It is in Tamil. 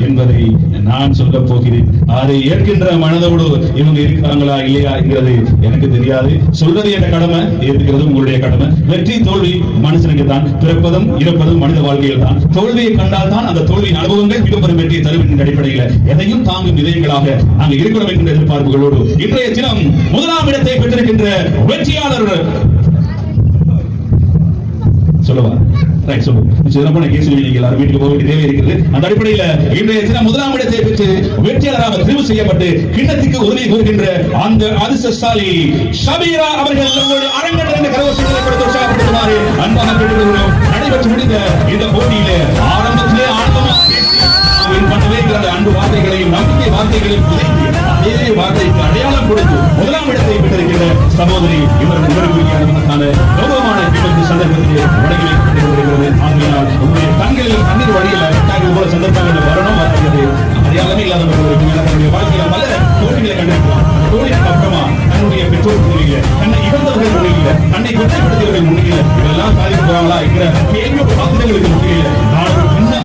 என்பதை நான் சொல்ல போகிறேன். அதை ஏற்கின்ற மனதோடு இவங்க இருக்கிறாங்களா இல்லையா என்கிறது எனக்கு தெரியாது. சொல்றது என்ற கடமை, ஏற்கிறது உங்களுடைய கடமை. வெற்றி தோல்வி மனுஷனுக்கு தான். பிறப்பதும் இறப்பதும் மனித வாழ்க்கையில் தான். தோல்வியை கண்டால் தான் அந்த தோல்வியின் அனுபவங்கள் மிகப்பெரும் வெற்றியை தரும் என்ற அடிப்படையில் எதையும் தாங்கும் இதயங்களாக நாங்கள் இருக்கிறோம் என்கின்ற எதிர்பார்ப்புகளோடு இன்றைய தினம் முதலாம் இடத்தை பெற்றிருக்கின்ற வெற்றியாளர் சொல்லுவா ரைட் சொல்லு. சிறப்பான கேஸ் நீங்க எல்லாரும் வீட்டுக்கு போக வேண்டிய தேவை இருக்கிறது. அந்த அடிப்படையில் இன்றைய தினம் முதலாம் இடத்தை பெற்று வெற்றியாளராக தெரிவு செய்யப்பட்டு கிண்ணத்துக்கு உதவி கோருகின்ற அந்த அதிர்ஷ்டசாலி ஷபீரா அவர்கள் உங்களுடைய அரங்கேற்ற கரகோஷங்களை கொடுத்து உற்சாகப்படுத்துமாறு அன்பாக கேட்டுக்கொள்கிறோம். நடைபெற்று முடிந்த இந்த போட்டியிலே ஆரம்பத்திலே ஆனந்தமாக பண்ணவே இருக்கிற அன்பு வார்த்தைகளையும் நம்பிக்கை வார்த்தைகளையும் அதே வார்த்தைக்கு அடையாளம் கொடுத்து முதலாம் இடத்தை பெற்றிருக்கிற சகோதரி இவர்களுக்கான கௌரவமான சந்தர்ப்பத்திலே வழங்கி வைக்கப்பட்டிருக்கிறது. ஆகையினால் உங்களுடைய கண்களில் கண்ணீர் வழியில் போல சந்தர்ப்பங்கள் வரணும் வராது அடையாளமே இல்லாதவர்களுடைய வாழ்க்கையில் பல தோல்விகளை கண்டிருக்கலாம். தோல்விக்கு அப்புறமா தன்னுடைய பெற்றோர் முன்னிலையில, தன்னை இழந்தவர்கள் முன்னிலையில, தன்னை குற்றப்படுத்தியவர்கள் முன்னிலையில இவெல்லாம் சாதிக்க போறாங்களா என்கிற கேள்வி வாக்குகளுக்கு முன்னிலையில நான்